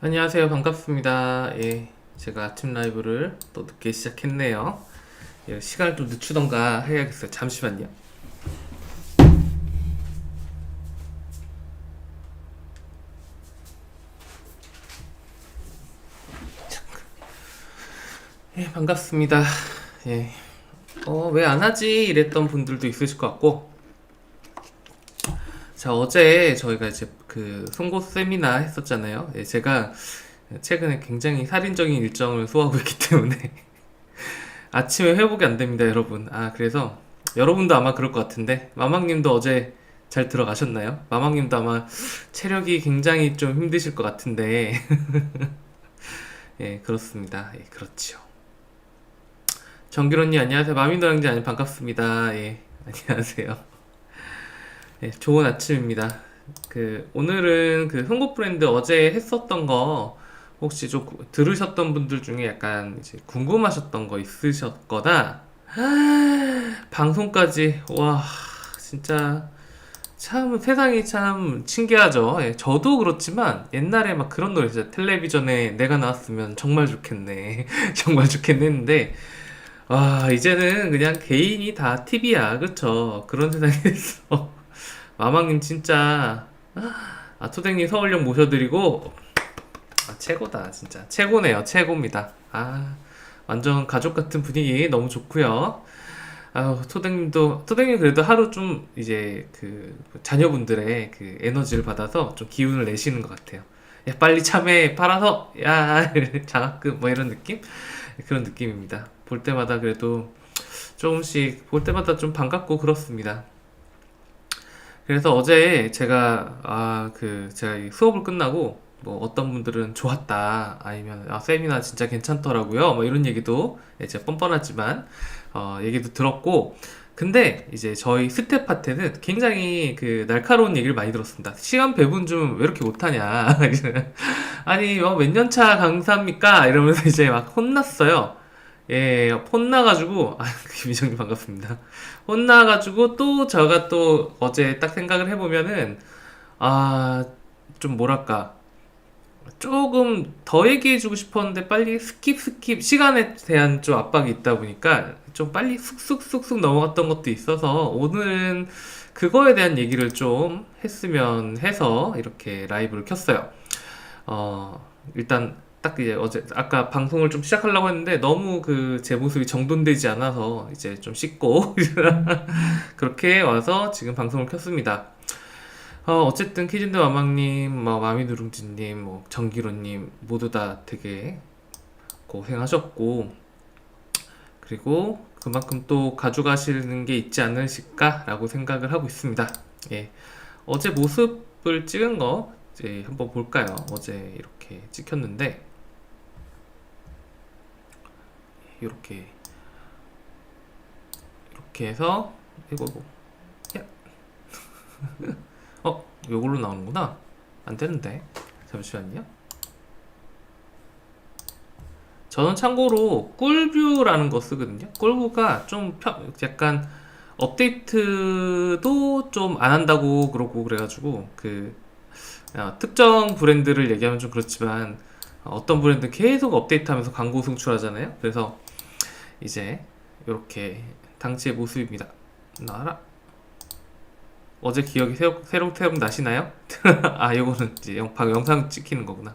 안녕하세요. 반갑습니다. 예, 제가 아침 라이브를 또 늦게 시작했네요. 예, 시간을 좀 늦추던가 해야겠어요. 잠시만요. 예, 반갑습니다. 예, 왜 안 하지? 이랬던 분들도 있으실 것 같고, 자, 어제 저희가 이제 그 송곳 세미나 했었잖아요. 예, 제가 최근에 굉장히 살인적인 일정을 소화하고 있기 때문에 아침에 회복이 안 됩니다, 여러분. 그래서 여러분도 아마 그럴 것 같은데, 마망님도 어제 잘 들어가셨나요? 마망님도 아마 체력이 굉장히 좀 힘드실 것 같은데, 예, 그렇습니다. 예, 그렇죠. 정기로님, 안녕하세요. 마민도랑지 아니 반갑습니다. 예, 안녕하세요. 예, 좋은 아침입니다. 오늘은 그 흥국 브랜드 어제 했었던 거, 혹시 좀 들으셨던 분들 중에 약간 이제 궁금하셨던 거 있으셨거나, 방송까지, 와, 진짜, 참, 세상이 참 신기하죠. 예, 저도 그렇지만, 옛날에 막 그런 노래 있어요. 텔레비전에 내가 나왔으면 정말 좋겠네. 정말 좋겠네 했는데, 와, 이제는 그냥 개인이 다 TV야. 그쵸? 그런 세상이 됐어. 마망님 진짜, 토댕님 서울역 모셔드리고, 최고다, 진짜. 최고네요. 최고입니다. 완전 가족 같은 분위기 너무 좋고요. 토댕님 그래도 하루 좀 이제 그 자녀분들의 그 에너지를 받아서 좀 기운을 내시는 것 같아요. 야, 빨리 참외 팔아서, 야, 장학금, 뭐 이런 느낌? 그런 느낌입니다. 볼 때마다 그래도 조금씩 볼 때마다 좀 반갑고 그렇습니다. 그래서 어제 제가 이 수업을 끝나고 뭐 어떤 분들은 좋았다 아니면 세미나 진짜 괜찮더라고요 뭐 이런 얘기도 이제 뻔뻔하지만 얘기도 들었고, 근데 이제 저희 스텝한테는 굉장히 그 날카로운 얘기를 많이 들었습니다. 시간 배분 좀 왜 이렇게 못하냐. 아니 몇 년 차 강사입니까 이러면서 이제 막 혼났어요. 예, 혼나가지고, 김희정님 반갑습니다. 혼나가지고 또 제가 또 어제 딱 생각을 해보면은, 아, 좀 뭐랄까, 조금 더 얘기해주고 싶었는데 빨리 스킵, 시간에 대한 좀 압박이 있다 보니까 좀 빨리 쑥쑥쑥쑥 넘어갔던 것도 있어서 오늘은 그거에 대한 얘기를 좀 했으면 해서 이렇게 라이브를 켰어요. 일단 딱 이제 어제 아까 방송을 좀 시작하려고 했는데 너무 그 제 모습이 정돈되지 않아서 이제 좀 씻고 그렇게 와서 지금 방송을 켰습니다. 어쨌든 키진드 마망님, 뭐 마미누룽지님, 뭐 정기로님 모두 다 되게 고생하셨고, 그리고 그만큼 또 가져가시는 게 있지 않으실까라고 생각을 하고 있습니다. 예, 어제 모습을 찍은 거 이제 한번 볼까요? 어제 이렇게 찍혔는데 이렇게 이렇게 해서 이거 뭐 야, 요걸로 나오는구나. 안 되는데. 잠시만요. 저는 참고로 꿀뷰라는 거 쓰거든요. 꿀뷰가 좀 약간 업데이트도 좀 안 한다고 그러고 그래가지고 특정 브랜드를 얘기하면 좀 그렇지만 어떤 브랜드 계속 업데이트하면서 광고 송출하잖아요. 그래서 이제 이렇게 당시의 모습입니다. 나라 어제 기억이 새록새록 나시나요? 요거는 이제 영상 찍히는 거구나.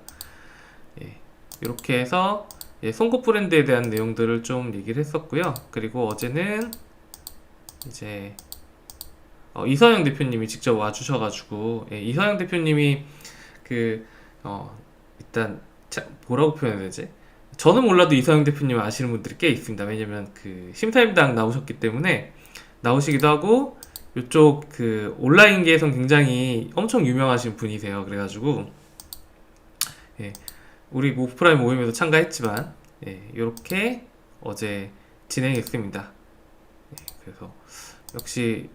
예, 이렇게 해서 송곳 브랜드에 대한 내용들을 좀 얘기를 했었고요. 그리고 어제는 이제 이서영 대표님이 직접 와주셔가지고, 이서영 대표님이 그 일단 뭐라고 표현해야 되지? 저는 몰라도 이서영 대표님 아시는 분들이 꽤 있습니다. 왜냐면 그 심사임당 나오셨기 때문에 나오시기도 하고, 이쪽 그 온라인계에선 굉장히 엄청 유명하신 분이세요. 그래가지고 예, 우리 오프라인 모임에도 참가했지만 이렇게 어제 진행했습니다. 그래서 역시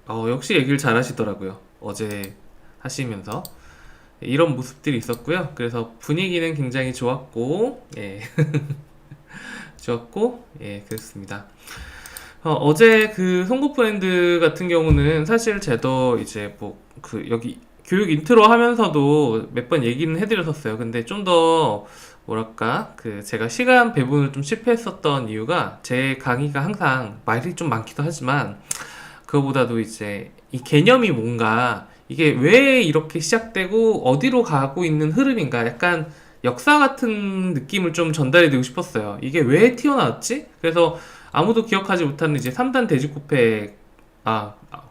얘기를 잘 하시더라고요. 어제 하시면서 이런 모습들이 있었고요. 그래서 분위기는 굉장히 좋았고, 좋았고, 그랬습니다. 어제 그 송곳 브랜드 같은 경우는 사실 저도 이제 뭐 그 여기 교육 인트로 하면서도 몇 번 얘기는 해드렸었어요. 근데 좀 더 뭐랄까 그 제가 시간 배분을 좀 실패했었던 이유가 제 강의가 항상 말이 좀 많기도 하지만 그거보다도 이제 이 개념이 뭔가 이게 왜 이렇게 시작되고 어디로 가고 있는 흐름인가 약간 역사 같은 느낌을 좀 전달해드리고 싶었어요. 이게 왜 튀어나왔지? 그래서 아무도 기억하지 못하는 이제 3단 돼지코페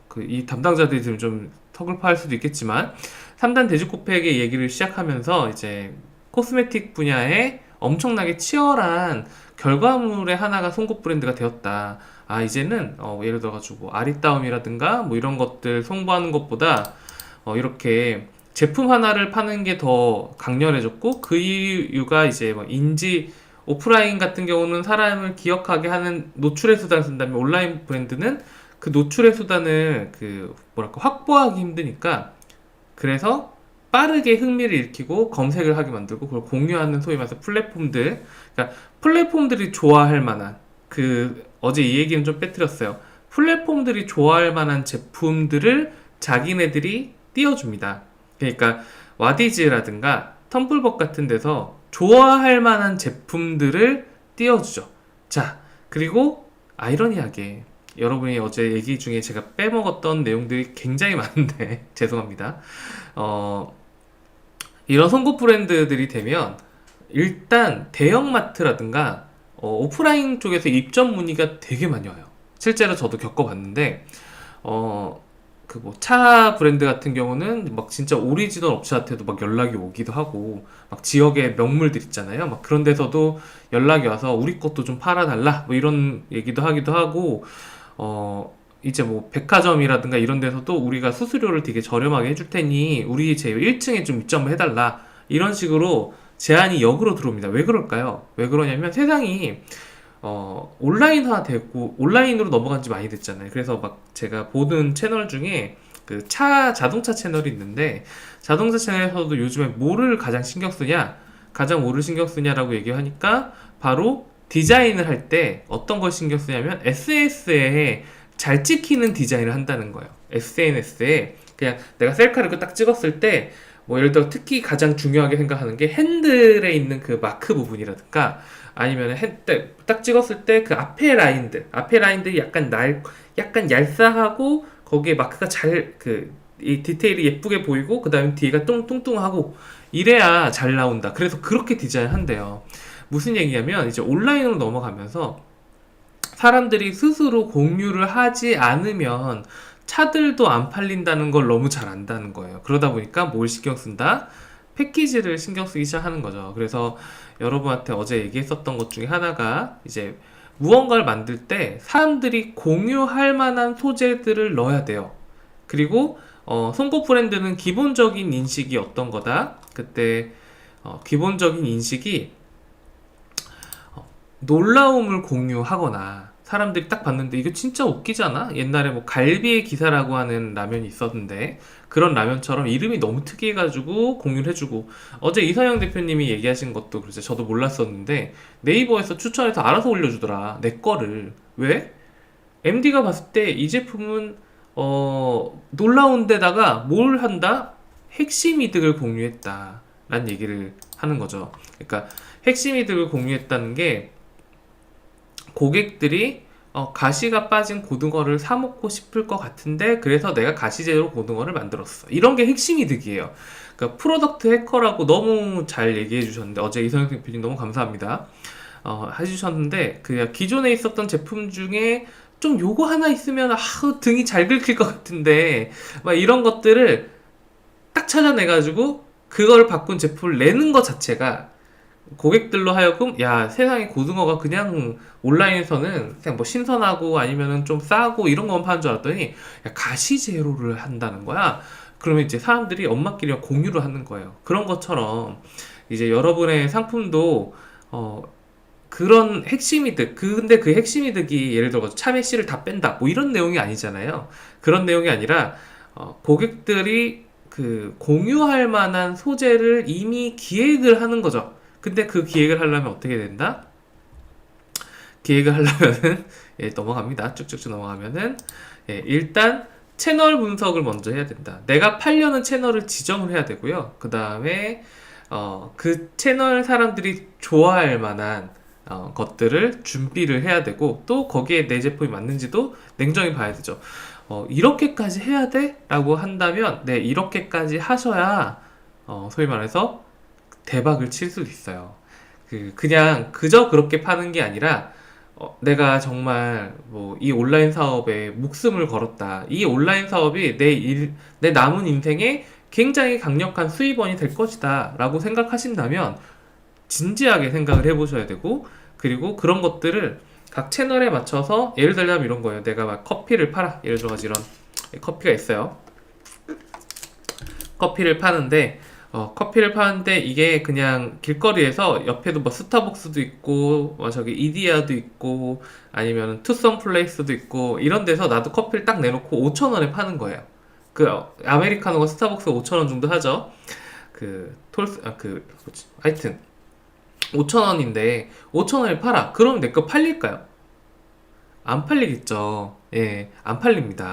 그 이 담당자들이 들으면 좀 서글퍼할 수도 있겠지만 3단 돼지코팩의 얘기를 시작하면서 이제 코스메틱 분야에 엄청나게 치열한 결과물의 하나가 송곳 브랜드가 되었다. 이제는 예를 들어가지고 아리따움이라든가 뭐 이런 것들 송부하는 것보다 이렇게 제품 하나를 파는 게 더 강렬해졌고 그 이유가 이제 뭐 인지 오프라인 같은 경우는 사람을 기억하게 하는 노출의 수단을 쓴다면 온라인 브랜드는 그 노출의 수단을 그 뭐랄까 확보하기 힘드니까 그래서 빠르게 흥미를 일으키고 검색을 하게 만들고 그걸 공유하는 소위 말해서 플랫폼들 그러니까 플랫폼들이 좋아할 만한 그 어제 이 얘기는 좀 빼뜨렸어요. 플랫폼들이 좋아할 만한 제품들을 자기네들이 띄워줍니다. 그러니까 와디즈라든가 텀블벅 같은 데서 좋아할 만한 제품들을 띄워주죠. 자, 그리고 아이러니하게 여러분이 어제 얘기 중에 제가 빼먹었던 내용들이 굉장히 많은데 죄송합니다. 이런 송곳 브랜드들이 되면 일단 대형마트라든가 오프라인 쪽에서 입점 문의가 되게 많이 와요. 실제로 저도 겪어봤는데 그 뭐 차 브랜드 같은 경우는 막 진짜 오리지널 업체한테도 막 연락이 오기도 하고 막 지역의 명물들 있잖아요. 막 그런 데서도 연락이 와서 우리 것도 좀 팔아달라 뭐 이런 얘기도 하기도 하고 이제 뭐 백화점이라든가 이런 데서도 우리가 수수료를 되게 저렴하게 해줄 테니 우리 제 1층에 좀 입점을 해달라 이런 식으로 제안이 역으로 들어옵니다. 왜 그럴까요? 왜 그러냐면 세상이 온라인화 되고 온라인으로 넘어간 지 많이 됐잖아요. 그래서 막 제가 보는 채널 중에 그 자동차 채널이 있는데 자동차 채널에서도 요즘에 뭐를 가장 신경 쓰냐 가장 뭐를 신경 쓰냐라고 얘기하니까 바로 디자인을 할 때 어떤 걸 신경 쓰냐면 SNS에 잘 찍히는 디자인을 한다는 거예요. SNS에 그냥 내가 셀카를 딱 찍었을 때 뭐 예를 들어 특히 가장 중요하게 생각하는 게 핸들에 있는 그 마크 부분이라든가 아니면 딱 찍었을 때 그 앞에 라인들이 약간 얄쌍하고 거기에 마크가 이 디테일이 예쁘게 보이고 그 다음에 뒤에가 뚱뚱하고 이래야 잘 나온다. 그래서 그렇게 디자인한대요. 무슨 얘기냐면 이제 온라인으로 넘어가면서 사람들이 스스로 공유를 하지 않으면 차들도 안 팔린다는 걸 너무 잘 안다는 거예요. 그러다 보니까 뭘 신경 쓴다? 패키지를 신경 쓰기 시작하는 거죠. 그래서 여러분한테 어제 얘기했었던 것 중에 하나가 이제 무언가를 만들 때 사람들이 공유할 만한 소재들을 넣어야 돼요. 그리고 송곳 브랜드는 기본적인 인식이 어떤 거다? 그때 기본적인 인식이 놀라움을 공유하거나 사람들이 딱 봤는데 이거 진짜 웃기잖아? 옛날에 뭐 갈비의 기사라고 하는 라면이 있었는데 그런 라면처럼 이름이 너무 특이해가지고 공유를 해주고 어제 이서영 대표님이 얘기하신 것도 그래서 저도 몰랐었는데 네이버에서 추천해서 알아서 올려주더라 내 거를 왜? MD가 봤을 때 이 제품은 놀라운 데다가 뭘 한다? 핵심 이득을 공유했다 라는 얘기를 하는 거죠. 그러니까 핵심 이득을 공유했다는 게 고객들이 가시가 빠진 고등어를 사 먹고 싶을 것 같은데 그래서 내가 가시제로 고등어를 만들었어. 이런 게 핵심 이득이에요. 그러니까 프로덕트 해커라고 너무 잘 얘기해 주셨는데 어제 이성영 대표님 너무 감사합니다. 해주셨는데 그 기존에 있었던 제품 중에 좀 요거 하나 있으면 등이 잘 긁힐 것 같은데 막 이런 것들을 딱 찾아내가지고 그걸 바꾼 제품을 내는 것 자체가 고객들로 하여금 야 세상에 고등어가 그냥 온라인에서는 그냥 뭐 신선하고 아니면은 좀 싸고 이런 것만 파는 줄 알았더니 야 가시 제로를 한다는 거야. 그러면 이제 사람들이 엄마끼리 공유를 하는 거예요. 그런 것처럼 이제 여러분의 상품도 그런 핵심 이득 근데 그 핵심 이득이 예를 들어 참외 씨를 다 뺀다 뭐 이런 내용이 아니잖아요. 그런 내용이 아니라 고객들이 그 공유할 만한 소재를 이미 기획을 하는 거죠. 근데 그 기획을 하려면 어떻게 된다? 기획을 하려면은 넘어갑니다. 쭉쭉쭉 넘어가면은 일단 채널 분석을 먼저 해야 된다. 내가 팔려는 채널을 지정을 해야 되고요. 그 다음에 그 채널 사람들이 좋아할 만한 것들을 준비를 해야 되고, 또 거기에 내 제품이 맞는지도 냉정히 봐야 되죠. 이렇게까지 해야 돼? 라고 한다면, 네, 이렇게까지 하셔야 소위 말해서 대박을 칠 수 있어요. 그냥 그저 그렇게 파는 게 아니라, 내가 정말 뭐 이 온라인 사업에 목숨을 걸었다. 이 온라인 사업이 내 남은 인생에 굉장히 강력한 수입원이 될 것이다. 라고 생각하신다면 진지하게 생각을 해보셔야 되고, 그리고 그런 것들을 각 채널에 맞춰서, 예를 들자면 이런 거예요. 내가 막 커피를 팔아. 예를 들어서 이런 커피가 있어요. 커피를 파는데 이게 그냥 길거리에서 옆에도 뭐 스타벅스도 있고 뭐 저기 이디야도 있고 아니면 투썸 플레이스도 있고 이런 데서 나도 커피를 딱 내놓고 5,000원에 파는 거예요. 그 아메리카노가 스타벅스가 5,000원 정도 하죠. 하여튼 5,000원인데 5,000원에 팔아. 그럼 내 거 팔릴까요? 안 팔리겠죠. 예, 안 팔립니다.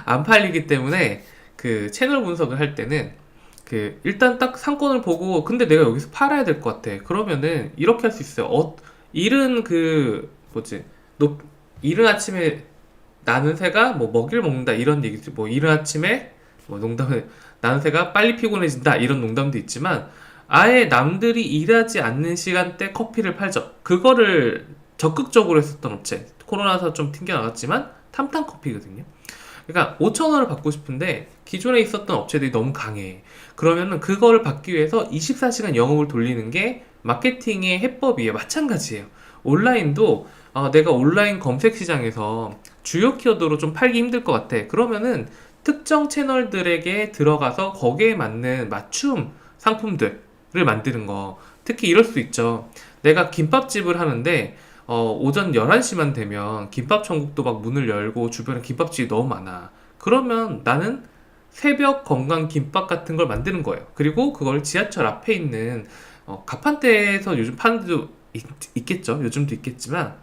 안 팔리기 때문에 그 채널 분석을 할 때는 일단 딱 상권을 보고, 근데 내가 여기서 팔아야 될 것 같아. 그러면은 이렇게 할 수 있어요. 이른 이른 아침에 나는 새가 뭐 먹이를 먹는다 이런 얘기지. 뭐 이른 아침에 뭐 농담에 나는 새가 빨리 피곤해진다 이런 농담도 있지만, 아예 남들이 일하지 않는 시간대 커피를 팔죠. 그거를 적극적으로 했었던 업체, 코로나서 좀 튕겨나갔지만 탐탐커피거든요. 그러니까 5,000원을 받고 싶은데 기존에 있었던 업체들이 너무 강해. 그러면은 그거를 받기 위해서 24시간 영업을 돌리는 게 마케팅의 해법이에요. 마찬가지예요. 온라인도 내가 온라인 검색 시장에서 주요 키워드로 좀 팔기 힘들 것 같아. 그러면은 특정 채널들에게 들어가서 거기에 맞는 맞춤 상품들을 만드는 거. 특히 이럴 수 있죠. 내가 김밥집을 하는데 오전 11시만 되면 김밥 천국도 막 문을 열고 주변에 김밥집이 너무 많아. 그러면 나는 새벽 건강 김밥 같은 걸 만드는 거예요. 그리고 그걸 지하철 앞에 있는 가판대에서 요즘 파는 데도 있겠죠. 요즘도 있겠지만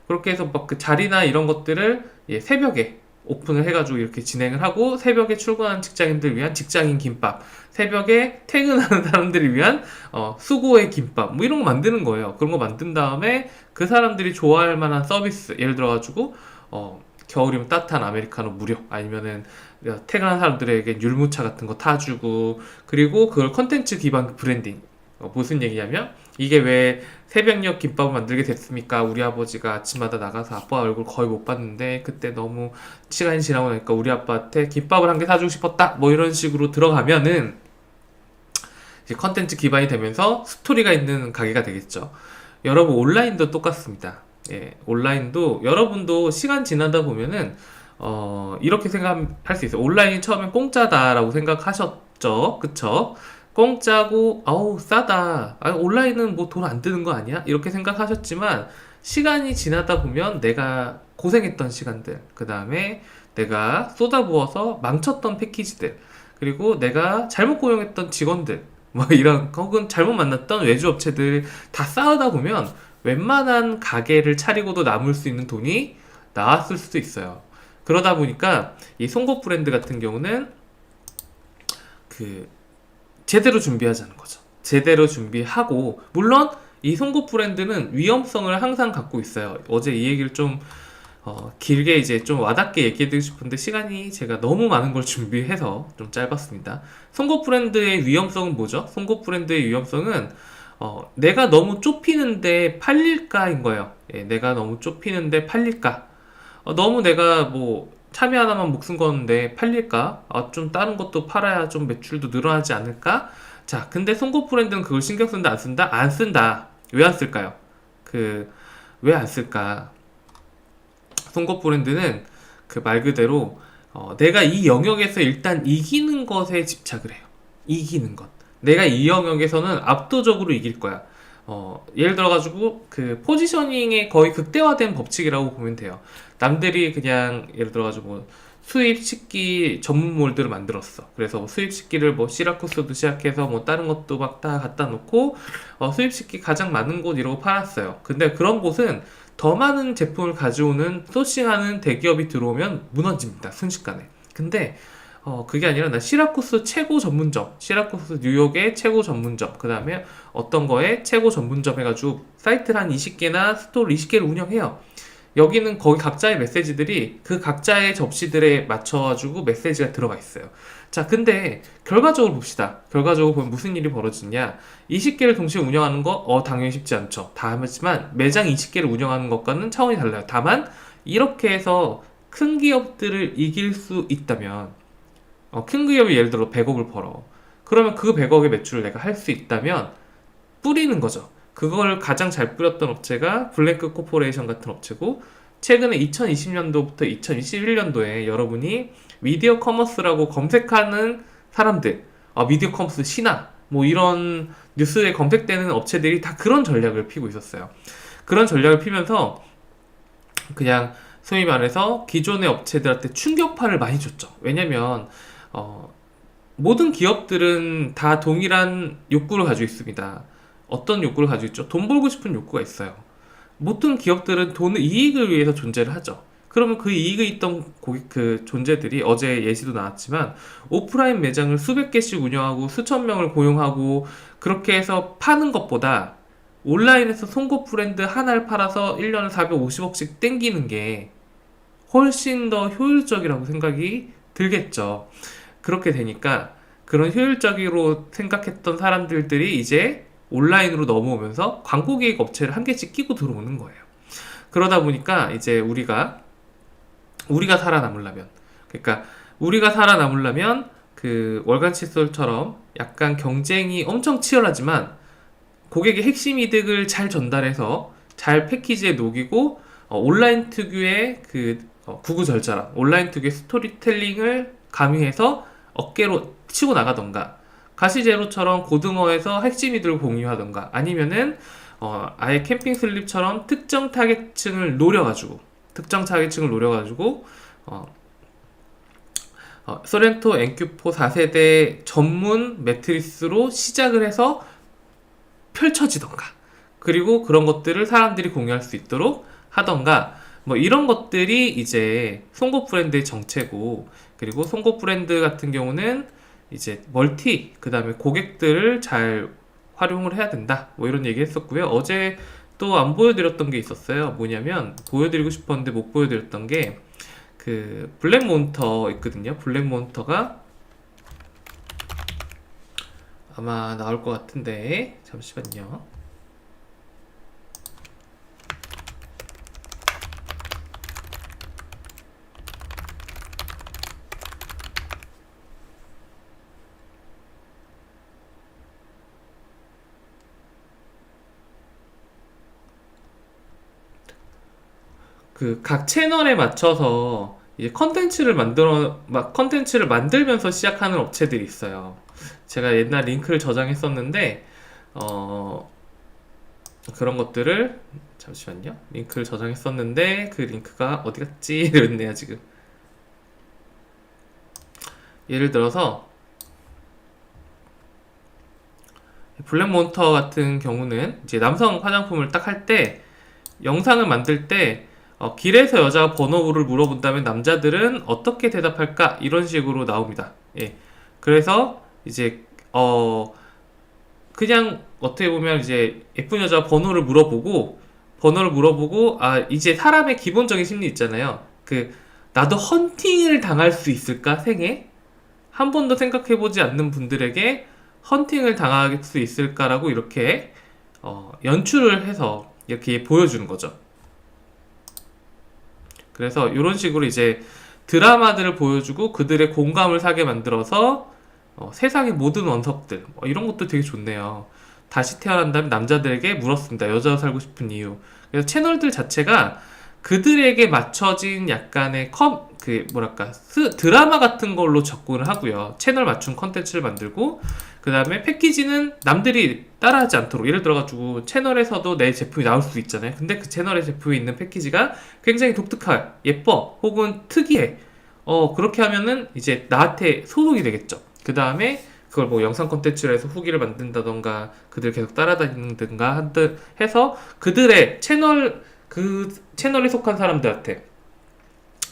그렇게 해서 막 그 자리나 이런 것들을 새벽에 오픈을 해가지고 이렇게 진행을 하고, 새벽에 출근하는 직장인들 위한 직장인 김밥, 새벽에 퇴근하는 사람들을 위한 수고의 김밥, 뭐 이런 거 만드는 거예요. 그런 거 만든 다음에 그 사람들이 좋아할 만한 서비스, 예를 들어가지고 겨울이면 따뜻한 아메리카노 무료, 아니면은 퇴근한 사람들에게 율무차 같은 거 타주고, 그리고 그걸 컨텐츠 기반 브랜딩. 무슨 얘기냐면, 이게 왜 새벽녘 김밥을 만들게 됐습니까? 우리 아버지가 아침마다 나가서 아빠 얼굴 거의 못 봤는데 그때 너무 시간이 지나고 나니까 우리 아빠한테 김밥을 한 개 사주고 싶었다. 뭐 이런 식으로 들어가면은 이제 컨텐츠 기반이 되면서 스토리가 있는 가게가 되겠죠. 여러분, 온라인도 똑같습니다. 예, 온라인도 여러분도 시간 지나다 보면은 이렇게 생각할 수 있어요. 온라인이 처음엔 공짜다라고 생각하셨죠, 그쵸? 공짜고 아우 싸다, 온라인은 뭐 돈 안 드는 거 아니야? 이렇게 생각하셨지만, 시간이 지나다 보면 내가 고생했던 시간들, 그 다음에 내가 쏟아부어서 망쳤던 패키지들, 그리고 내가 잘못 고용했던 직원들, 뭐 이런, 혹은 잘못 만났던 외주업체들 다 쌓아다 보면 웬만한 가게를 차리고도 남을 수 있는 돈이 나왔을 수도 있어요. 그러다 보니까 이 송곳 브랜드 같은 경우는 제대로 준비하자는 거죠. 제대로 준비하고, 물론 이 송곳 브랜드는 위험성을 항상 갖고 있어요. 어제 이 얘기를 좀 길게 이제 좀 와닿게 얘기해드리고 싶은데 시간이 제가 너무 많은 걸 준비해서 좀 짧았습니다. 송곳 브랜드의 위험성은 뭐죠? 송곳 브랜드의 위험성은 내가 너무 좁히는데 팔릴까인 거예요. 예, 내가 너무 좁히는데 팔릴까? 너무 내가 뭐 참외 하나만 목숨 거는데 팔릴까? 좀 다른 것도 팔아야 좀 매출도 늘어나지 않을까? 자, 근데 송곳 브랜드는 그걸 신경 쓴다, 안 쓴다? 안 쓴다. 왜 안 쓸까요? 왜 안 쓸까? 송곳 브랜드는 말 그대로 내가 이 영역에서 일단 이기는 것에 집착을 해요. 이기는 것. 내가 이 영역에서는 압도적으로 이길 거야. 예를 들어가지고 포지셔닝의 거의 극대화된 법칙이라고 보면 돼요. 남들이 그냥 예를 들어가지고 수입 식기 전문몰들을 만들었어. 그래서 수입 식기를 뭐 시라쿠스도 시작해서 뭐 다른 것도 막 다 갖다 놓고 수입 식기 가장 많은 곳 이러고 팔았어요. 근데 그런 곳은 더 많은 제품을 가져오는 소싱하는 대기업이 들어오면 무너집니다. 순식간에. 근데 그게 아니라 나 시라쿠스 최고 전문점, 시라쿠스 뉴욕의 최고 전문점, 그 다음에 어떤 거에 최고 전문점 해가지고 사이트를 한 20개나 스토어를 20개를 운영해요. 여기는 거기 각자의 메시지들이 그 각자의 접시들에 맞춰가지고 메시지가 들어가 있어요. 자, 근데 결과적으로 봅시다. 결과적으로 보면 무슨 일이 벌어지냐. 20개를 동시에 운영하는 거, 당연히 쉽지 않죠. 다 하지만 매장 20개를 운영하는 것과는 차원이 달라요. 다만, 이렇게 해서 큰 기업들을 이길 수 있다면, 큰 기업이 예를 들어 100억을 벌어. 그러면 그 100억의 매출을 내가 할 수 있다면, 뿌리는 거죠. 그걸 가장 잘 뿌렸던 업체가 블랙크 코퍼레이션 같은 업체고, 최근에 2020년도부터 2021년도에 여러분이 미디어 커머스라고 검색하는 사람들, 미디어 커머스 신화, 뭐 이런 뉴스에 검색되는 업체들이 다 그런 전략을 피고 있었어요. 그런 전략을 피면서 그냥 소위 말해서 기존의 업체들한테 충격파를 많이 줬죠. 왜냐면 모든 기업들은 다 동일한 욕구를 가지고 있습니다. 어떤 욕구를 가지고 있죠? 돈 벌고 싶은 욕구가 있어요. 모든 기업들은 돈을 이익을 위해서 존재를 하죠. 그러면 그 이익이 있던 그 존재들이 어제 예시도 나왔지만 오프라인 매장을 수백 개씩 운영하고 수천 명을 고용하고 그렇게 해서 파는 것보다 온라인에서 송곳 브랜드 하나를 팔아서 1년에 450억씩 땡기는 게 훨씬 더 효율적이라고 생각이 들겠죠. 그렇게 되니까 그런 효율적으로 생각했던 사람들이 이제 온라인으로 넘어오면서 광고 기획 업체를 한 개씩 끼고 들어오는 거예요. 그러다 보니까 이제 우리가 살아남으려면, 그러니까 우리가 살아남으려면 그 월간 칫솔처럼 약간 경쟁이 엄청 치열하지만 고객의 핵심 이득을 잘 전달해서 잘 패키지에 녹이고 온라인 특유의 그 구구절절함, 온라인 특유의 스토리텔링을 가미해서 어깨로 치고 나가던가, 가시제로처럼 고등어에서 핵심 이득을 공유하던가, 아니면은 아예 캠핑 슬립처럼 특정 타겟층을 노려가지고 소렌토 엔큐포 4세대 전문 매트리스로 시작을 해서 펼쳐지던가, 그리고 그런 것들을 사람들이 공유할 수 있도록 하던가, 뭐 이런 것들이 이제 송곳 브랜드의 정체고, 그리고 송곳 브랜드 같은 경우는 이제 그 다음에 고객들을 잘 활용을 해야 된다, 뭐 이런 얘기 했었고요. 어제 또 안 보여드렸던 게 있었어요. 뭐냐면 보여드리고 싶었는데 못 보여드렸던 게 그 블랙몬터 있거든요. 블랙몬터가 아마 나올 것 같은데 잠시만요. 그 각 채널에 맞춰서 이제 컨텐츠를 만들면서 시작하는 업체들이 있어요. 제가 옛날 링크를 저장했었는데 어, 그런 것들을 잠시만요. 링크를 저장했었는데 그 링크가 어디 갔지? 이랬네요, 지금. 예를 들어서 블랙몬터 같은 경우는 이제 남성 화장품을 딱 할 때 영상을 만들 때 길에서 여자가 번호를 물어본다면 남자들은 어떻게 대답할까? 이런 식으로 나옵니다. 예. 그래서 이제 그냥 어떻게 보면 이제 예쁜 여자가 번호를 물어보고 이제 사람의 기본적인 심리 있잖아요. 나도 헌팅을 당할 수 있을까? 생에 한 번도 생각해보지 않는 분들에게 헌팅을 당할 수 있을까라고 이렇게 연출을 해서 이렇게 보여주는 거죠. 그래서 이런 식으로 이제 드라마들을 보여주고 그들의 공감을 사게 만들어서 세상의 모든 원석들, 이런 것도 되게 좋네요. 다시 태어난다면 남자들에게 물었습니다. 여자로 살고 싶은 이유. 그래서 채널들 자체가 그들에게 맞춰진 약간의 드라마 같은 걸로 접근을 하고요. 채널 맞춤 컨텐츠를 만들고, 그 다음에 패키지는 남들이 따라하지 않도록, 예를 들어가지고 채널에서도 내 제품이 나올 수 있잖아요. 근데 그 채널의 제품이 있는 패키지가 굉장히 독특해, 예뻐, 혹은 특이해. 그렇게 하면은 이제 나한테 소속이 되겠죠. 그 다음에 그걸 뭐 영상 컨텐츠로 해서 후기를 만든다던가, 그들 계속 따라다니는가 해서 그들의 채널 그 채널에 속한 사람들한테,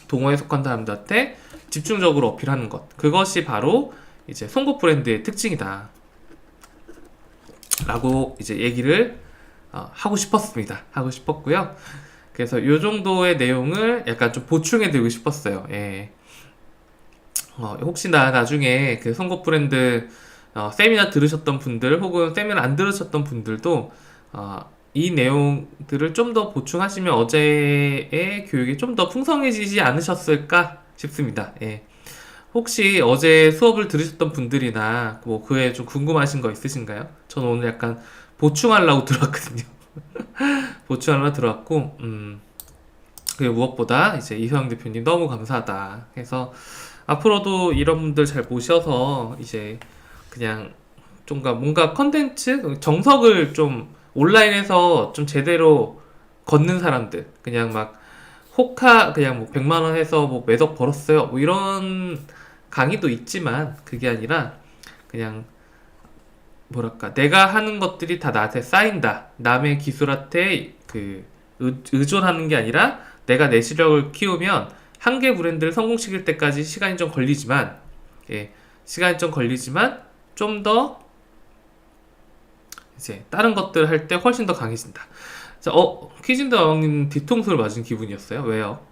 동호회에 속한 사람들한테 집중적으로 어필하는 것, 그것이 바로 이제 송곳 브랜드의 특징이다 라고 이제 얘기를 하고 싶었습니다. 하고 싶었고요. 그래서 요 정도의 내용을 약간 좀 보충해 드리고 싶었어요. 예. 혹시나 나중에 그 송곳 브랜드 세미나 들으셨던 분들 혹은 세미나 안 들으셨던 분들도 이 내용들을 좀 더 보충하시면 어제의 교육이 좀 더 풍성해지지 않으셨을까 싶습니다. 예. 혹시 어제 수업을 들으셨던 분들이나 뭐 그에 좀 궁금하신 거 있으신가요? 저는 오늘 약간 보충하려고 들어왔거든요. 보충하려고 들어왔고, 그리고 무엇보다 이제 이서영 대표님 너무 감사하다 해서 앞으로도 이런 분들 잘 모셔서 이제 그냥 좀 뭔가 컨텐츠 정석을 좀 온라인에서 좀 제대로 걷는 사람들, 그냥 막 호카 그냥 뭐 100만 원 해서 뭐 매덕 벌었어요 뭐 이런 강의도 있지만, 그게 아니라 그냥 뭐랄까, 내가 하는 것들이 다 나한테 쌓인다, 남의 기술한테 그 의존하는 게 아니라 내가 내 실력을 키우면 한 개 브랜드를 성공시킬 때까지 시간이 좀 걸리지만, 예, 시간이 좀 걸리지만 좀 더 이제 다른 것들 할 때 훨씬 더 강해진다. 자, 퀴즈인더 왕님 뒤통수를 맞은 기분이었어요. 왜요?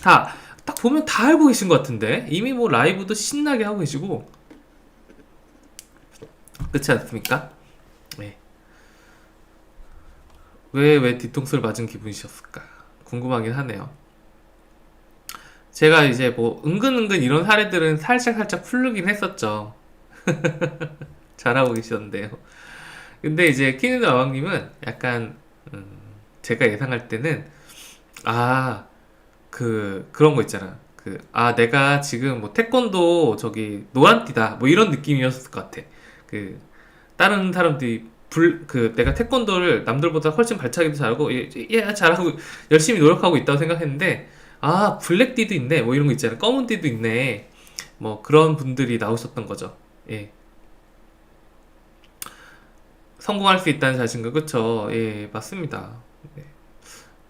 다 딱 보면 다 알고 계신 것 같은데, 이미 뭐 라이브도 신나게 하고 계시고, 그렇지 않습니까? 네. 왜 뒤통수를 맞은 기분이셨을까 궁금하긴 하네요. 제가 이제 뭐 은근은근 이런 사례들은 살짝 풀르긴 했었죠. 잘하고 계셨는데요. 근데 이제 키는 아왕님은 약간 제가 예상할 때는 그런 거 있잖아. 내가 지금 뭐 태권도 저기 노란띠다 뭐 이런 느낌이었을 것 같아. 다른 사람들이 내가 태권도를 남들보다 훨씬 발차기도 잘하고 잘하고 열심히 노력하고 있다고 생각했는데, 블랙띠도 있네 뭐 이런 거 있잖아. 검은띠도 있네 뭐 그런 분들이 나오셨던 거죠. 예. 성공할 수 있다는 자신감, 그쵸? 예, 맞습니다. 네.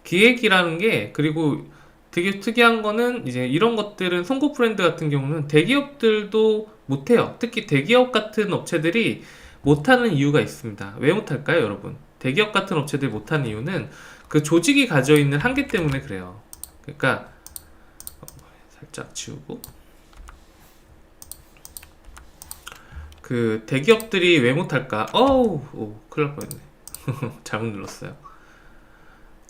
기획이라는 게, 그리고 되게 특이한 거는 이제 이런 것들은 송곳 브랜드 같은 경우는 대기업들도 못해요. 특히 대기업 같은 업체들이 못하는 이유가 있습니다. 왜 못할까요, 여러분? 대기업 같은 업체들이 못하는 이유는 그 조직이 가져 있는 한계 때문에 그래요. 그러니까 살짝 지우고, 그 대기업들이 왜 못할까? 큰일 날 뻔했네. 잘못 눌렀어요.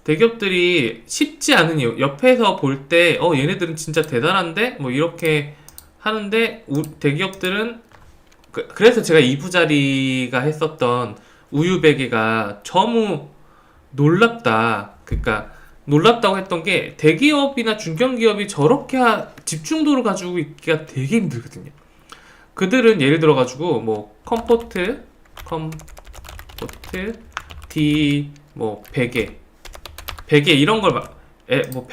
대기업들이 쉽지 않은 이유, 옆에서 볼 때 얘네들은 진짜 대단한데? 뭐 이렇게 하는데, 대기업들은 그래서 제가 이부자리가 했었던 우유베개가 너무 놀랍다. 그러니까 놀랍다고 했던 게, 대기업이나 중견기업이 저렇게 집중도를 가지고 있기가 되게 힘들거든요. 그들은 예를 들어가지고 뭐 컴포트 D 뭐 베개 이런 걸 막 뭐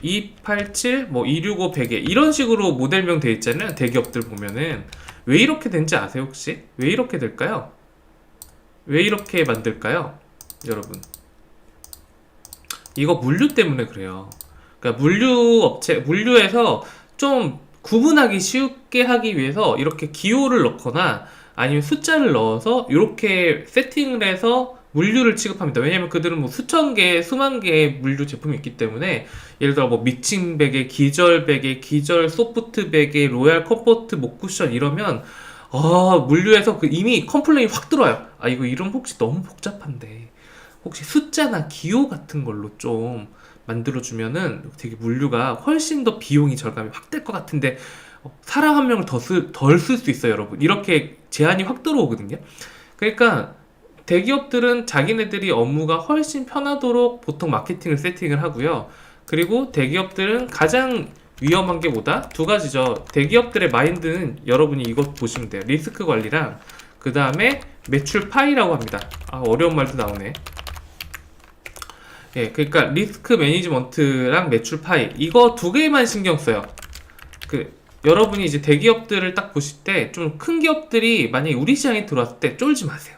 287 뭐 265 베개 이런 식으로 모델명 돼 있잖아요. 대기업들 보면은 왜 이렇게 된지 아세요 혹시? 왜 이렇게 될까요? 왜 이렇게 만들까요? 여러분, 이거 물류 때문에 그래요. 그러니까 물류에서 좀 구분하기 쉽게 하기 위해서 이렇게 기호를 넣거나 아니면 숫자를 넣어서 이렇게 세팅을 해서 물류를 취급합니다. 왜냐면 그들은 뭐 수천 개, 수만 개의 물류 제품이 있기 때문에, 예를 들어 뭐 미칭 베개, 기절 베개, 기절 소프트 베개, 로얄 컴포트 목 쿠션 이러면 물류에서 이미 컴플레인이 확 들어와요. 이거 이름 혹시 너무 복잡한데 혹시 숫자나 기호 같은 걸로 좀 만들어주면은 되게 물류가 훨씬 더 비용이 절감이 확 될 것 같은데, 사람 한 명을 덜 쓸 수 있어요, 여러분. 이렇게 제한이 확 들어오거든요. 그러니까 대기업들은 자기네들이 업무가 훨씬 편하도록 보통 마케팅을 세팅을 하고요. 그리고 대기업들은 가장 위험한 게 뭐다? 두 가지죠. 대기업들의 마인드는 여러분이 이것 보시면 돼요. 리스크 관리랑 그 다음에 매출 파이라고 합니다. 어려운 말도 나오네. 예, 그러니까 리스크 매니지먼트랑 매출 파이, 이거 두 개만 신경 써요. 여러분이 이제 대기업들을 딱 보실 때 좀 큰 기업들이 만약에 우리 시장에 들어왔을 때 쫄지 마세요.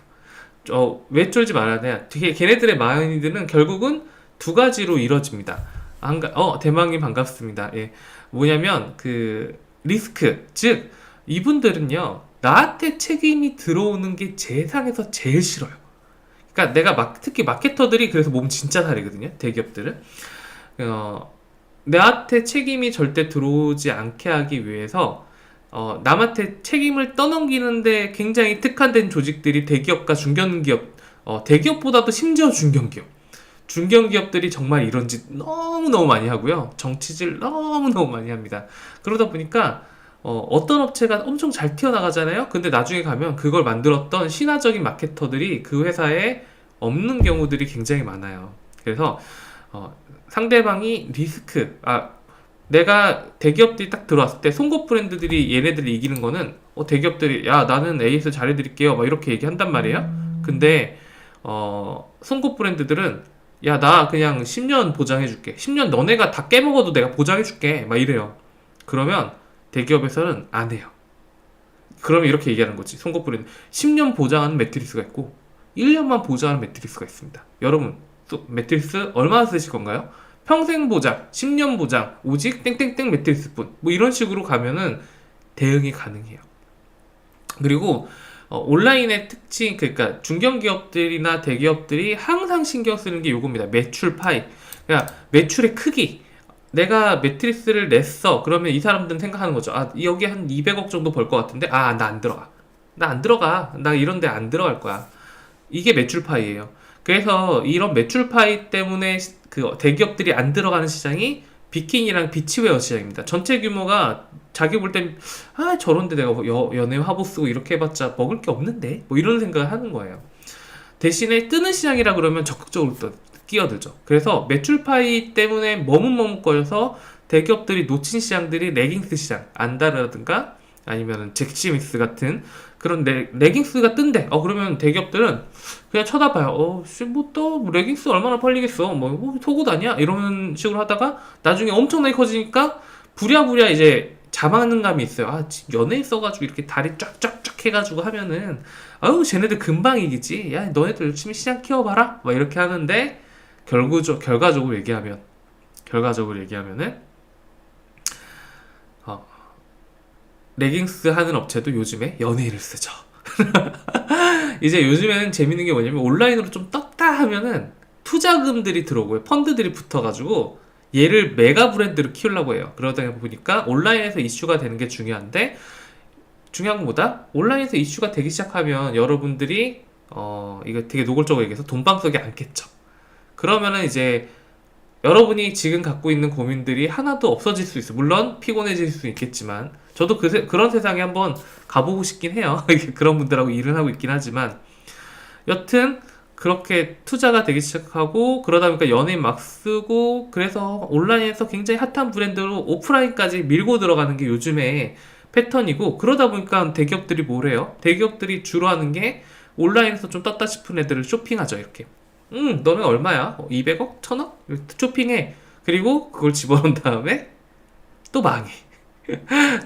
왜 쫄지 말아야 돼? 되게 걔네들의 마인드는 결국은 두 가지로 이루어집니다. 대망님 반갑습니다. 예. 뭐냐면, 리스크. 즉, 이분들은요, 나한테 책임이 들어오는 게 세상에서 제일 싫어요. 그러니까 특히 마케터들이 그래서 몸 진짜 살이거든요. 대기업들은. 나한테 책임이 절대 들어오지 않게 하기 위해서 남한테 책임을 떠넘기는데 굉장히 특화된 조직들이 대기업과 중견기업, 대기업보다도 심지어 중견기업들이 정말 이런 짓 너무너무 많이 하고요. 정치질 너무너무 많이 합니다. 그러다 보니까 어떤 업체가 엄청 잘 튀어나가잖아요. 근데 나중에 가면 그걸 만들었던 신화적인 마케터들이 그 회사에 없는 경우들이 굉장히 많아요. 그래서 상대방이 내가 대기업들이 딱 들어왔을 때 송곳 브랜드들이 얘네들이 이기는 거는 대기업들이 야 나는 AS 잘해드릴게요 막 이렇게 얘기한단 말이에요. 근데 송곳 브랜드들은 야 나 그냥 10년 보장해줄게, 10년 너네가 다 깨먹어도 내가 보장해줄게 막 이래요. 그러면 대기업에서는 안 해요. 그러면 이렇게 얘기하는 거지. 송곳 브랜드 10년 보장하는 매트리스가 있고 1년만 보장하는 매트리스가 있습니다. 여러분 또 매트리스 얼마나 쓰실 건가요? 평생 보장, 10년 보장, 오직 땡땡땡 매트리스뿐. 뭐 이런 식으로 가면은 대응이 가능해요. 그리고 온라인의 특징, 그러니까 중견기업들이나 대기업들이 항상 신경 쓰는 게 요겁니다. 매출 파이. 그러니까 매출의 크기. 내가 매트리스를 냈어. 그러면 이 사람들은 생각하는 거죠. 여기 한 200억 정도 벌 것 같은데? 나 안 들어가. 나 안 들어가. 나 이런 데 안 들어갈 거야. 이게 매출 파이예요. 그래서 이런 매출 파이 때문에 대기업들이 안 들어가는 시장이 비키니랑 비치웨어 시장입니다. 전체 규모가 자기 볼 땐 저런데 내가 연예 화보 쓰고 이렇게 해봤자 먹을 게 없는데 뭐 이런 생각을 하는 거예요. 대신에 뜨는 시장이라 그러면 적극적으로 끼어들죠. 그래서 매출 파이 때문에 머뭇머뭇거려서 대기업들이 놓친 시장들이 레깅스 시장, 안다라든가 아니면 잭시미스 같은 그런 레깅스가 뜬대. 그러면 대기업들은 그냥 쳐다봐요. 뭐 레깅스 얼마나 팔리겠어? 뭐 속옷 아니야? 이런 식으로 하다가 나중에 엄청나게 커지니까 부랴부랴 이제 자만한 감이 있어요. 연예인 써가지고 이렇게 다리 쫙쫙쫙 해가지고 하면은 쟤네들 금방 이기지. 야 너네들 열심히 시장 키워봐라. 막 이렇게 하는데 결과적으로 얘기하면은 레깅스 하는 업체도 요즘에 연예인을 쓰죠. 이제 요즘에는 재밌는 게 뭐냐면 온라인으로 좀 떴다 하면은 투자금들이 들어오고요. 펀드들이 붙어가지고 얘를 메가 브랜드로 키우려고 해요. 그러다 보니까 온라인에서 이슈가 되는 게 중요한데 중요한 것보다 온라인에서 이슈가 되기 시작하면 여러분들이 이거 되게 노골적으로 얘기해서 돈방석에 앉겠죠. 그러면은 이제 여러분이 지금 갖고 있는 고민들이 하나도 없어질 수 있어요. 물론 피곤해질 수 있겠지만 저도 그런 세상에 한번 가보고 싶긴 해요. 그런 분들하고 일을 하고 있긴 하지만 여튼 그렇게 투자가 되기 시작하고 그러다 보니까 연예인 막 쓰고 그래서 온라인에서 굉장히 핫한 브랜드로 오프라인까지 밀고 들어가는 게 요즘에 패턴이고 그러다 보니까 대기업들이 뭘 해요? 대기업들이 주로 하는 게 온라인에서 좀 떴다 싶은 애들을 쇼핑하죠. 이렇게 너는 얼마야? 200억? 1000억? 쇼핑해. 그리고 그걸 집어넣은 다음에 또 망해.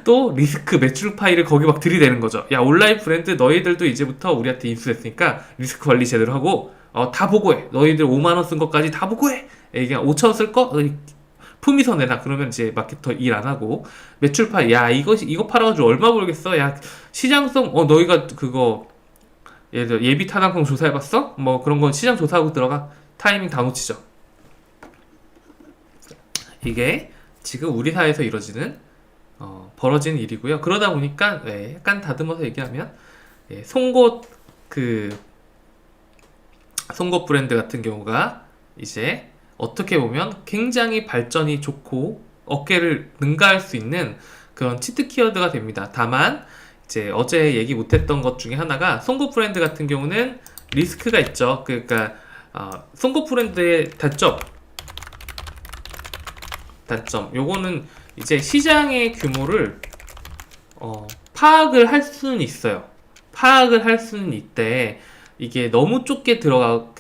또 리스크 매출 파일을 거기 막 들이대는 거죠. 야 온라인 브랜드 너희들도 이제부터 우리한테 인수했으니까 리스크 관리 제대로 하고 다 보고해. 너희들 5만원 쓴 것까지 다 보고해. 이게 5천원 쓸 거? 품위서 내놔. 그러면 이제 마케터 일 안 하고 매출 파일 야 이거 팔아가지고 얼마 벌겠어? 야 시장성 너희가 그거 예를 들어 예비 타당성 조사해봤어? 뭐 그런 건 시장 조사하고 들어가. 타이밍 다 놓치죠. 이게 지금 우리 사회에서 벌어지는 일이고요. 그러다 보니까 약간 다듬어서 얘기하면 송곳 브랜드 같은 경우가 이제 어떻게 보면 굉장히 발전이 좋고 어깨를 능가할 수 있는 그런 치트 키워드가 됩니다. 다만 이제 어제 얘기 못했던 것 중에 하나가 송곳 브랜드 같은 경우는 리스크가 있죠. 그러니까 송곳 브랜드의 단점 요거는 이제 시장의 규모를 파악을 할 수는 있어요. 파악을 할 수는 있대. 이게 너무 좁게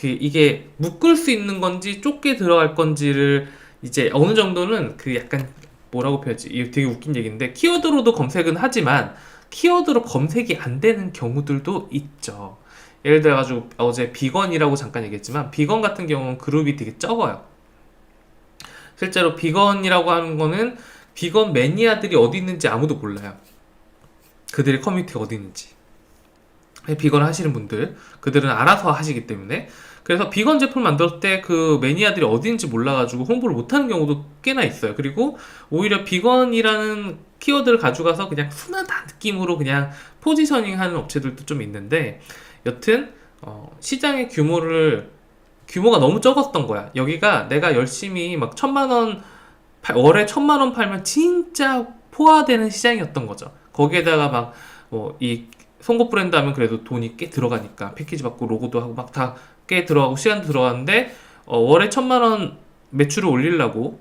이게 묶을 수 있는 건지 좁게 들어갈 건지를 이제 어느 정도는 약간 뭐라고 표현하지? 이게 되게 웃긴 얘기인데 키워드로도 검색은 하지만 키워드로 검색이 안 되는 경우들도 있죠. 예를 들어가지고 어제 비건이라고 잠깐 얘기했지만 비건 같은 경우는 그룹이 되게 적어요. 실제로 비건이라고 하는 거는 비건 매니아들이 어디 있는지 아무도 몰라요. 그들의 커뮤니티가 어디 있는지. 비건 하시는 분들, 그들은 알아서 하시기 때문에. 그래서 비건 제품 만들 때 그 매니아들이 어디 있는지 몰라가지고 홍보를 못하는 경우도 꽤나 있어요. 그리고 오히려 비건이라는 키워드를 가져가서 그냥 순하다 느낌으로 그냥 포지셔닝 하는 업체들도 좀 있는데, 여튼 시장의 규모가 너무 적었던 거야. 여기가 내가 열심히 막 1,000만 원 월에 1,000만 원 팔면 진짜 포화되는 시장이었던 거죠. 거기에다가 막 이 송곳 브랜드 하면 그래도 돈이 꽤 들어가니까 패키지 받고 로고도 하고 막 다 꽤 들어가고 시간도 들어가는데, 월에 1,000만 원 매출을 올리려고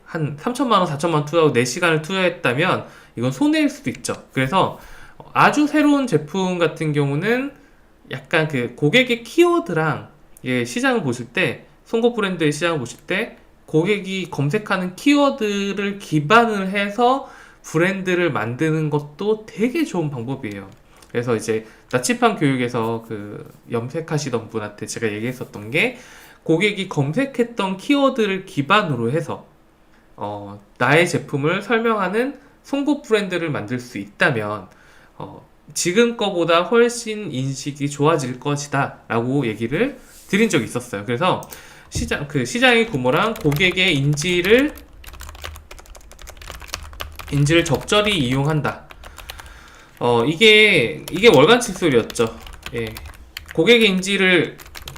한 3,000만 원, 4,000만 원 투자하고 4시간을 투자했다면 이건 손해일 수도 있죠. 그래서 아주 새로운 제품 같은 경우는 약간 그 고객의 키워드랑 시장을 보실 때, 송곳 브랜드의 시장을 보실 때 고객이 검색하는 키워드를 기반을 해서 브랜드를 만드는 것도 되게 좋은 방법이에요. 그래서 이제 나치판 교육에서 그 염색하시던 분한테 제가 얘기했었던 게, 고객이 검색했던 키워드를 기반으로 해서 나의 제품을 설명하는 송곳 브랜드를 만들 수 있다면 지금 거보다 훨씬 인식이 좋아질 것이다 라고 얘기를 드린 적이 있었어요. 그래서 시장의 규모랑 고객의 인지를 적절히 이용한다. 이게 월간 칫솔이었죠. 예. 고객의 인지를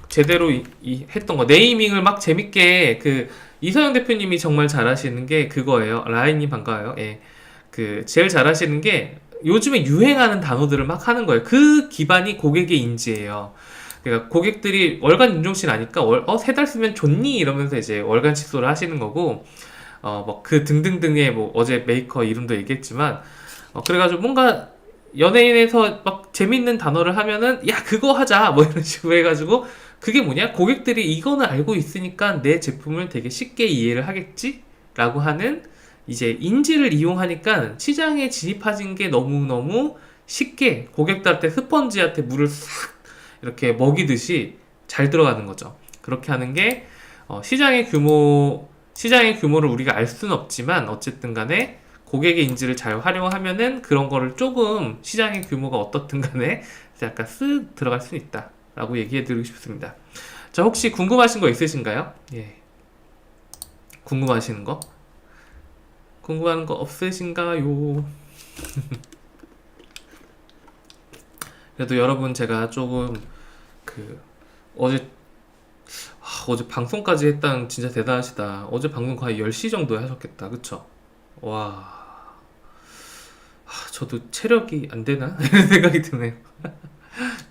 제대로 했던 거. 네이밍을 막 재밌게, 이서영 대표님이 정말 잘하시는 게 그거예요. 라인님 반가워요. 예. 제일 잘하시는 게 요즘에 유행하는 단어들을 막 하는 거예요. 그 기반이 고객의 인지예요. 그러니까 고객들이 월간 윤종신 아니까 3달 쓰면 좋니? 이러면서 이제 월간 칫솔을 하시는 거고, 뭐 그 등등등의 뭐 어제 메이커 이름도 얘기했지만, 그래가지고 뭔가 연예인에서 막 재밌는 단어를 하면은 야 그거 하자 뭐 이런 식으로 해가지고, 그게 뭐냐, 고객들이 이거는 알고 있으니까 내 제품을 되게 쉽게 이해를 하겠지? 라고 하는 이제 인지를 이용하니까 시장에 진입하신 게 너무너무 쉽게 고객들한테 스펀지한테 물을 싹 이렇게 먹이듯이 잘 들어가는 거죠. 그렇게 하는 게 시장의 규모를 우리가 알 수는 없지만 어쨌든 간에 고객의 인지를 잘 활용하면은 그런 거를 조금 시장의 규모가 어떻든 간에 약간 쓱 들어갈 수 있다 라고 얘기해 드리고 싶습니다. 자, 혹시 궁금하신 거 있으신가요? 예. 궁금하시는 거? 궁금한 거 없으신가요? 그래도 여러분, 제가 조금 어제 방송까지 했다는 진짜 대단하시다. 어제 방송 거의 10시 정도에 하셨겠다. 그쵸? 와, 저도 체력이 안 되나? 이런 생각이 드네요.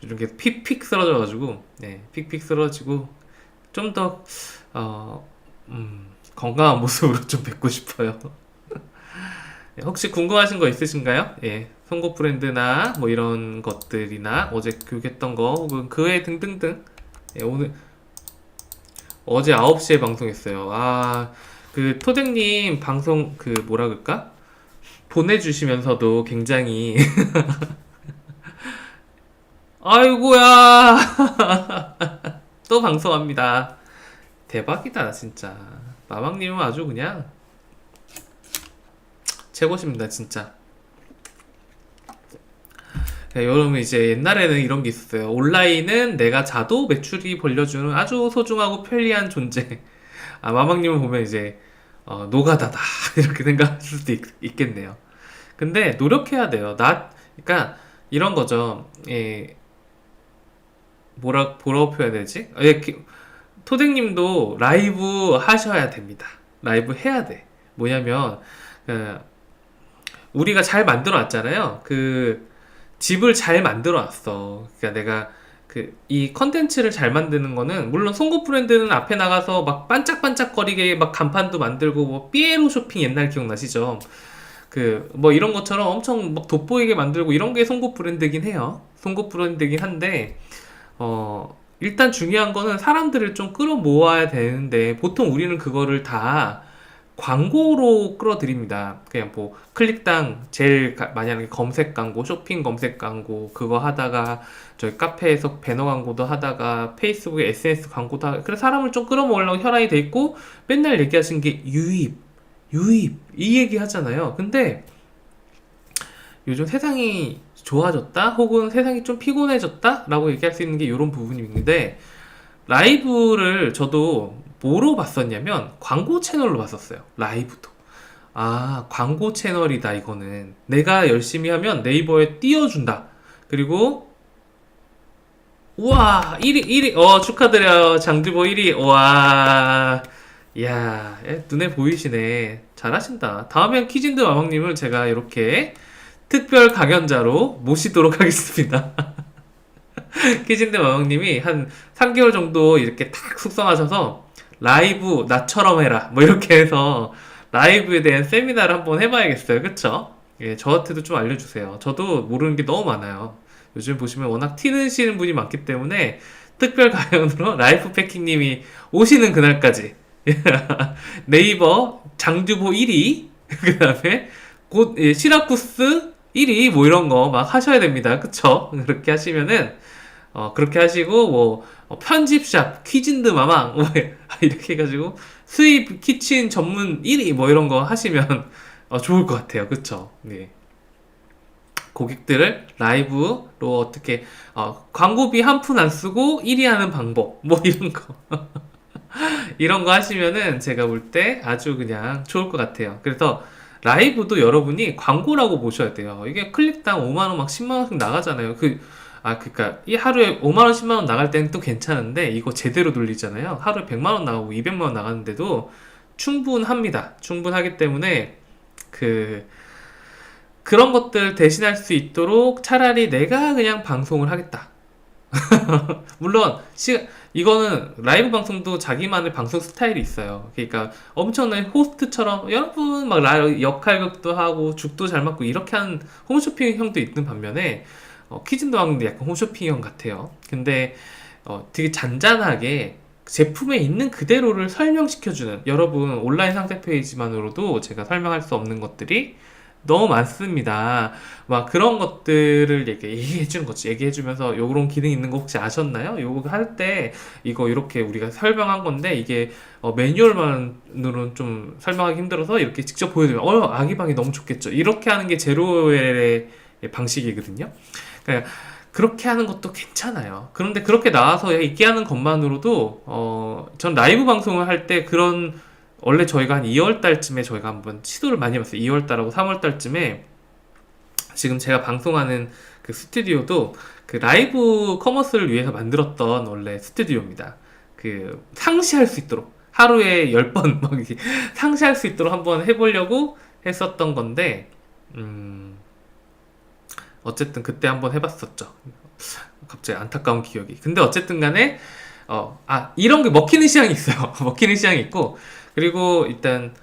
이렇게 픽픽 쓰러져가지고, 네, 픽픽 쓰러지고, 좀 더, 건강한 모습으로 좀 뵙고 싶어요. 네, 혹시 궁금하신 거 있으신가요? 예, 송곳 브랜드나 뭐 이런 것들이나 어제 교육했던 거 혹은 그 외 등등등. 예, 어제 9시에 방송했어요. 토댕님 방송 뭐라 그럴까? 보내주시면서도 굉장히 아이고야 또 방송합니다. 대박이다 진짜. 마망님은 아주 그냥 최고십니다 진짜. 네, 여러분, 이제 옛날에는 이런 게 있었어요. 온라인은 내가 자도 매출이 벌려주는 아주 소중하고 편리한 존재. 마망님을 보면 이제 노가다다 이렇게 생각할 수도 있겠네요. 근데 노력해야 돼요. 그러니까 이런 거죠. 예, 뭐라고 표현해야 되지? 토댕님도 라이브 하셔야 됩니다. 라이브 해야 돼. 뭐냐면 우리가 잘 만들어 놨잖아요. 집을 잘 만들어 놨어. 그러니까 내가 이 컨텐츠를 잘 만드는 거는, 물론 송곳 브랜드는 앞에 나가서 막 반짝반짝거리게 막 간판도 만들고, 뭐 삐에로 쇼핑 옛날 기억나시죠? 뭐 이런 것처럼 엄청 막 돋보이게 만들고 이런 게 송곳 브랜드긴 해요. 송곳 브랜드긴 한데, 일단 중요한 거는 사람들을 좀 끌어모아야 되는데, 보통 우리는 그거를 다 광고로 끌어들입니다. 그냥 뭐 클릭당 제일 만약에 검색 광고, 쇼핑 검색 광고 그거 하다가 저희 카페에서 배너 광고도 하다가 페이스북에 SNS 광고도 하다가 그래서 사람을 좀 끌어모으려고 혈안이 돼 있고 맨날 얘기하시는 게 유입 이 얘기 하잖아요. 근데 요즘 세상이 좋아졌다 혹은 세상이 좀 피곤해졌다 라고 얘기할 수 있는 게 이런 부분이 있는데 라이브를 저도 뭐로 봤었냐면 광고 채널로 봤었어요. 라이브도. 아, 광고 채널이다 이거는. 내가 열심히 하면 네이버에 띄워준다. 그리고 우와 1위 축하드려요. 장주보 1위. 와 이야 눈에 보이시네. 잘하신다. 다음엔 키진드 마왕님을 제가 이렇게 특별 강연자로 모시도록 하겠습니다. 키진드 마왕님이 한 3개월 정도 이렇게 탁 숙성하셔서 라이브 나처럼 해라 뭐 이렇게 해서 라이브에 대한 세미나를 한번 해봐야겠어요. 그쵸? 예, 저한테도 좀 알려주세요. 저도 모르는 게 너무 많아요. 요즘 보시면 워낙 튀으시는 분이 많기 때문에 특별 강연으로 라이프 패킹님이 오시는 그날까지 네이버 장주보 1위 그 다음에 곧 시라쿠스 1위 뭐 이런 거 막 하셔야 됩니다. 그쵸? 그렇게 하시면은 그렇게 하시고 뭐 편집샵 퀴진드 마망 뭐 이렇게 해가지고 수입 키친 전문 1위 뭐 이런 거 하시면 좋을 것 같아요. 그쵸? 네. 고객들을 라이브로 어떻게 광고비 한 푼 안 쓰고 1위 하는 방법 뭐 이런 거 이런 거 하시면은 제가 볼 때 아주 그냥 좋을 것 같아요. 그래서 라이브도 여러분이 광고라고 보셔야 돼요. 이게 클릭당 5만원 막 10만원씩 나가잖아요. 그니까 이 하루에 5만원 10만원 나갈 때는 또 괜찮은데 이거 제대로 돌리잖아요. 하루에 100만원 나가고 200만원 나가는데도 충분합니다. 충분하기 때문에 그런 것들 대신할 수 있도록 차라리 내가 그냥 방송을 하겠다. 물론 이거는 라이브 방송도 자기만의 방송 스타일이 있어요. 그러니까 엄청난 호스트처럼 여러분 막 역할극도 하고 죽도 잘 맞고 이렇게 하는 홈쇼핑 형도 있는 반면에 키즈도 하는데 약간 홈쇼핑 형 같아요. 근데 되게 잔잔하게 제품에 있는 그대로를 설명시켜주는 여러분 온라인 상세 페이지만으로도 제가 설명할 수 없는 것들이 너무 많습니다. 막 그런 것들을 얘기해 주는 거지. 얘기해 주면서 요런 기능 있는 거 혹시 아셨나요? 요거 할 때 이거 이렇게 우리가 설명한 건데 이게 매뉴얼만으로는 좀 설명하기 힘들어서 이렇게 직접 보여드리면 아기방이 너무 좋겠죠. 이렇게 하는 게 제로웰의 방식이거든요. 그러니까 그렇게 하는 것도 괜찮아요. 그런데 그렇게 나와서 얘기하는 것만으로도 전 라이브 방송을 할 때 그런 원래 저희가 한 2월 달쯤에 저희가 한번 시도를 많이 해봤어요. 2월 달하고 3월 달쯤에 지금 제가 방송하는 그 스튜디오도 그 라이브 커머스를 위해서 만들었던 원래 스튜디오입니다. 상시할 수 있도록 하루에 10번 막 이렇게 상시할 수 있도록 한번 해보려고 했었던 건데 어쨌든 그때 한번 해봤었죠. 갑자기 안타까운 기억이. 근데 어쨌든 간에 이런 게 먹히는 시장이 있어요. 먹히는 시장이 있고 그리고 일단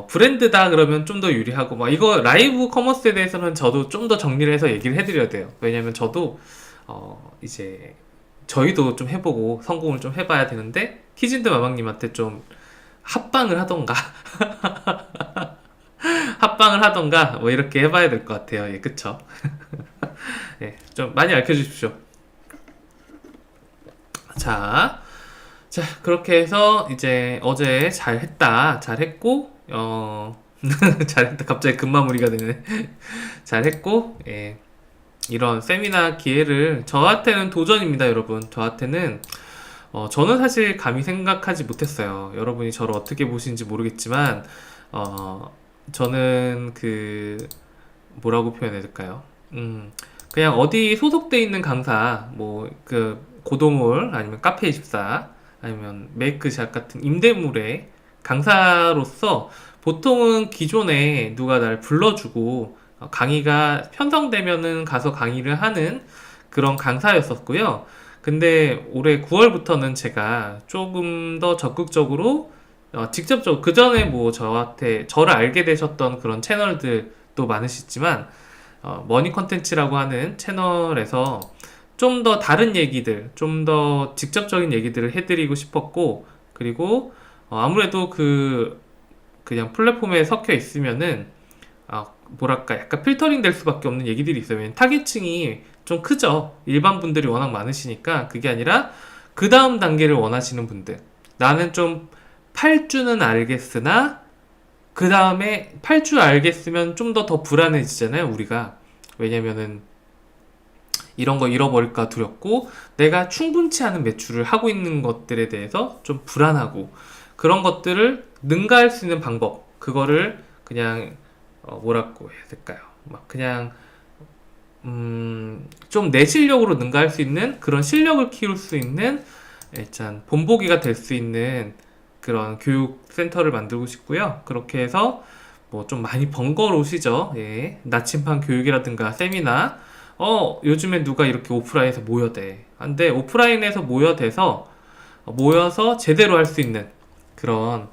브랜드다 그러면 좀 더 유리하고 막 이거 라이브 커머스에 대해서는 저도 좀 더 정리를 해서 얘기를 해드려야 돼요. 왜냐면 저도 이제 저희도 좀 해보고 성공을 좀 해봐야 되는데 키진드 마망님한테 좀 합방을 하던가 합방을 하던가 뭐 이렇게 해봐야 될 것 같아요. 예, 그쵸? 예, 좀 많이 알려주십시오. 자, 그렇게 해서 이제 어제 잘했고, 잘했다. 갑자기 금마무리가 되네. 잘했고, 예. 이런 세미나 기회를 저한테는 도전입니다, 여러분. 저한테는 저는 사실 감히 생각하지 못했어요. 여러분이 저를 어떻게 보시는지 모르겠지만 저는 뭐라고 표현해야 될까요? 그냥 어디 소속돼 있는 강사, 뭐 고도몰 아니면 카페24 아니면 메이크샵 같은 임대물의 강사로서 보통은 기존에 누가 날 불러주고 강의가 편성되면은 가서 강의를 하는 그런 강사였었고요. 근데 올해 9월부터는 제가 조금 더 적극적으로 직접적으로 그 전에 뭐 저를 알게 되셨던 그런 채널들도 많으시지만 머니 컨텐츠라고 하는 채널에서 좀 더 다른 얘기들, 좀 더 직접적인 얘기들을 해드리고 싶었고, 그리고 아무래도 그냥 플랫폼에 섞여 있으면은 뭐랄까 약간 필터링 될 수밖에 없는 얘기들이 있어요. 왜냐면 타겟층이 좀 크죠. 일반 분들이 워낙 많으시니까. 그게 아니라 그 다음 단계를 원하시는 분들, 나는 좀 8주는 알겠으나 그 다음에 8주 알겠으면 좀 더 불안해지잖아요, 우리가. 왜냐면은 이런 거 잃어버릴까 두렵고, 내가 충분치 않은 매출을 하고 있는 것들에 대해서 좀 불안하고, 그런 것들을 능가할 수 있는 방법, 그거를 그냥 뭐라고 해야 될까요? 막 그냥 좀 내 실력으로 능가할 수 있는 그런 실력을 키울 수 있는 일단 본보기가 될 수 있는 그런 교육 센터를 만들고 싶고요. 그렇게 해서 뭐 좀 많이 번거로우시죠? 예. 나침반 교육이라든가 세미나 요즘에 누가 이렇게 오프라인에서 모여대. 근데 오프라인에서 모여서 제대로 할 수 있는 그런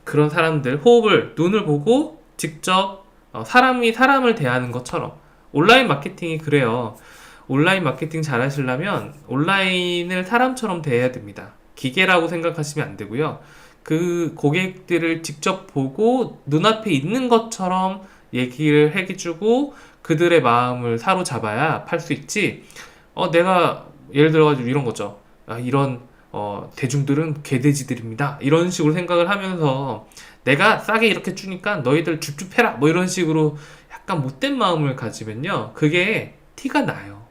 그런 사람들 호흡을 눈을 보고 직접 사람이 사람을 대하는 것처럼 온라인 마케팅이 그래요. 온라인 마케팅 잘 하시려면 온라인을 사람처럼 대해야 됩니다. 기계라고 생각하시면 안 되고요. 그 고객들을 직접 보고 눈앞에 있는 것처럼 얘기를 해주고 그들의 마음을 사로잡아야 팔 수 있지. 내가 예를 들어가지고 이런 거죠. 이런 대중들은 개돼지들입니다. 이런 식으로 생각을 하면서 내가 싸게 이렇게 주니까 너희들 줍줍해라. 뭐 이런 식으로 약간 못된 마음을 가지면요. 그게 티가 나요.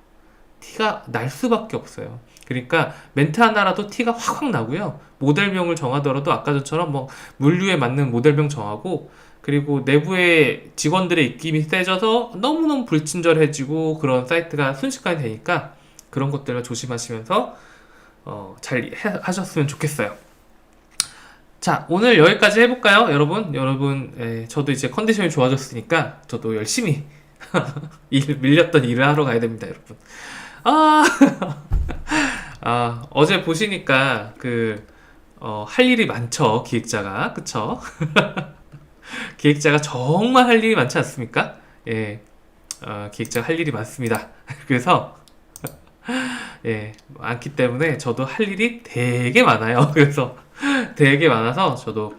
티가 날 수밖에 없어요. 그러니까 멘트 하나라도 티가 확확 나고요. 모델명을 정하더라도 아까 전처럼 뭐 물류에 맞는 모델명 정하고 그리고 내부의 직원들의 입김이 세져서 너무너무 불친절해지고 그런 사이트가 순식간에 되니까 그런 것들을 조심하시면서 잘 하셨으면 좋겠어요. 자, 오늘 여기까지 해볼까요, 여러분? 저도 이제 컨디션이 좋아졌으니까 저도 열심히 밀렸던 일을 하러 가야 됩니다, 여러분. 아, 어제 보시니까 할 일이 많죠, 기획자가. 그쵸? 기획자가 정말 할 일이 많지 않습니까? 예, 기획자가 할 일이 많습니다. 그래서 예, 많기 때문에 저도 할 일이 되게 많아요. 그래서 되게 많아서 저도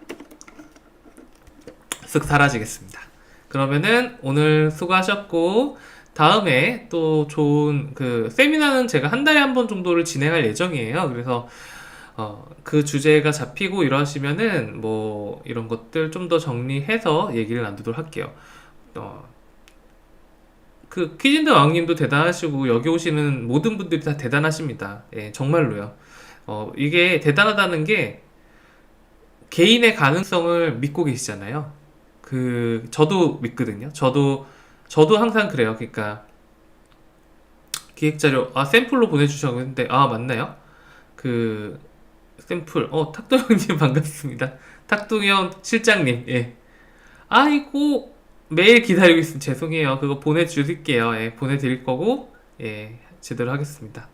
쓱 사라지겠습니다. 그러면은 오늘 수고하셨고 다음에 또 좋은 세미나는 제가 한 달에 한 번 정도를 진행할 예정이에요. 그래서 그 주제가 잡히고 이러시면은 뭐 이런 것들 좀 더 정리해서 얘기를 나누도록 할게요. 퀴즈인드 왕님도 대단하시고 여기 오시는 모든 분들이 다 대단하십니다. 예, 정말로요. 이게 대단하다는 게 개인의 가능성을 믿고 계시잖아요. 저도 믿거든요. 저도 항상 그래요. 그러니까 기획자료 샘플로 보내주셔서 했는데 맞나요? 샘플 탁도형님 반갑습니다. 탁도형 실장님. 예. 아이고 매일 기다리고 있으면 죄송해요. 그거 보내드릴게요. 예, 보내드릴 거고 예, 제대로 하겠습니다.